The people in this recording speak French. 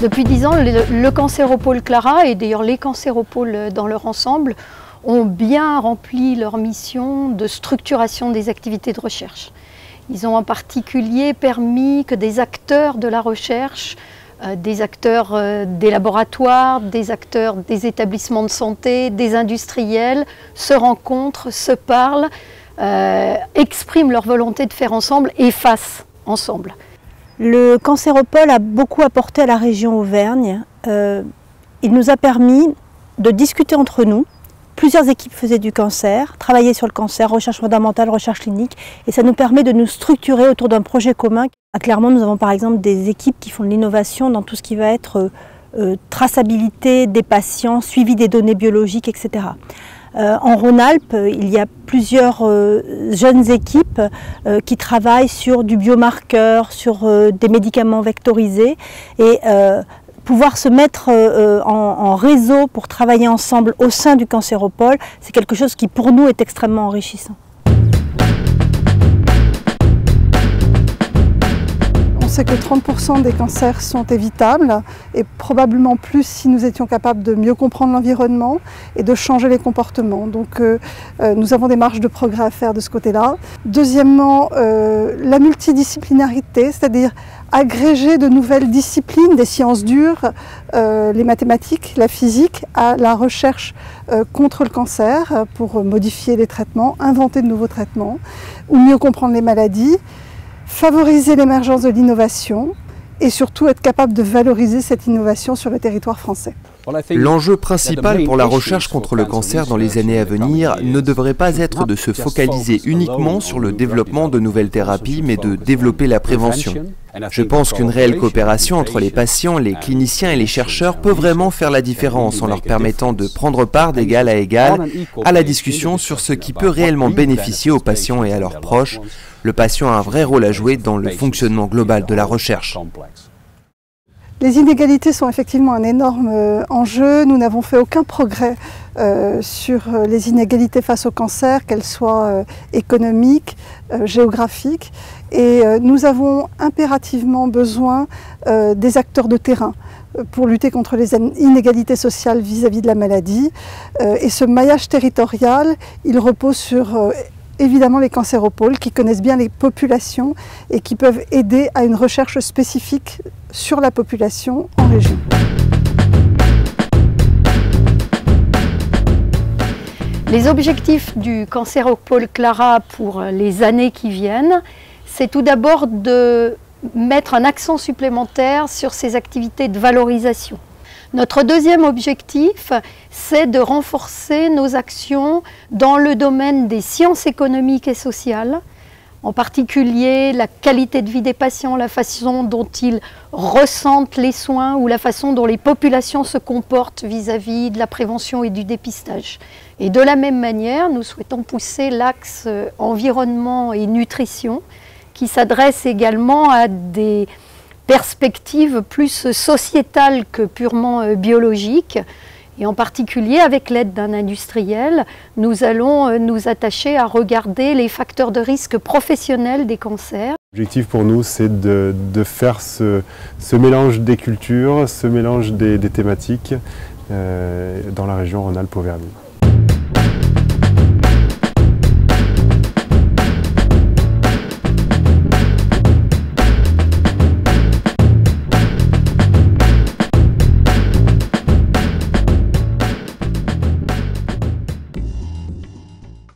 Depuis 10 ans, le cancéropôle Clara, et d'ailleurs les cancéropoles dans leur ensemble, ont bien rempli leur mission de structuration des activités de recherche. Ils ont en particulier permis que des acteurs de la recherche, des acteurs des laboratoires, des acteurs des établissements de santé, des industriels, se rencontrent, se parlent, expriment leur volonté de faire ensemble et fassent ensemble. Le cancéropôle a beaucoup apporté à la région Auvergne. Il nous a permis de discuter entre nous. Plusieurs équipes faisaient du cancer, travaillaient sur le cancer, recherche fondamentale, recherche clinique, et ça nous permet de nous structurer autour d'un projet commun. À Clermont, nous avons par exemple des équipes qui font de l'innovation dans tout ce qui va être traçabilité des patients, suivi des données biologiques, etc. En Rhône-Alpes, il y a plusieurs jeunes équipes qui travaillent sur du biomarqueur, sur des médicaments vectorisés, et pouvoir se mettre en réseau pour travailler ensemble au sein du cancéropôle, c'est quelque chose qui pour nous est extrêmement enrichissant. On sait que 30% des cancers sont évitables et probablement plus si nous étions capables de mieux comprendre l'environnement et de changer les comportements. Donc nous avons des marges de progrès à faire de ce côté-là. Deuxièmement, la multidisciplinarité, c'est-à-dire agréger de nouvelles disciplines, des sciences dures, les mathématiques, la physique, à la recherche contre le cancer pour modifier les traitements, inventer de nouveaux traitements ou mieux comprendre les maladies. Favoriser l'émergence de l'innovation et surtout être capable de valoriser cette innovation sur le territoire français. L'enjeu principal pour la recherche contre le cancer dans les années à venir ne devrait pas être de se focaliser uniquement sur le développement de nouvelles thérapies, mais de développer la prévention. Je pense qu'une réelle coopération entre les patients, les cliniciens et les chercheurs peut vraiment faire la différence en leur permettant de prendre part d'égal à égal à la discussion sur ce qui peut réellement bénéficier aux patients et à leurs proches. Le patient a un vrai rôle à jouer dans le fonctionnement global de la recherche. Les inégalités sont effectivement un énorme enjeu. Nous n'avons fait aucun progrès sur les inégalités face au cancer, qu'elles soient économiques, géographiques. Et nous avons impérativement besoin des acteurs de terrain pour lutter contre les inégalités sociales vis-à-vis de la maladie. Et ce maillage territorial, il repose sur évidemment les cancéropoles qui connaissent bien les populations et qui peuvent aider à une recherche spécifique sur la population en région. Les objectifs du cancéropôle Clara pour les années qui viennent, c'est tout d'abord de mettre un accent supplémentaire sur ces activités de valorisation. Notre deuxième objectif, c'est de renforcer nos actions dans le domaine des sciences économiques et sociales, en particulier la qualité de vie des patients, la façon dont ils ressentent les soins ou la façon dont les populations se comportent vis-à-vis de la prévention et du dépistage. Et de la même manière, nous souhaitons pousser l'axe environnement et nutrition qui s'adresse également à des perspectives plus sociétales que purement biologiques. Et en particulier, avec l'aide d'un industriel, nous allons nous attacher à regarder les facteurs de risque professionnels des cancers. L'objectif pour nous, c'est de faire ce mélange des cultures, ce mélange des thématiques dans la région Rhône-Alpes-Auvergne.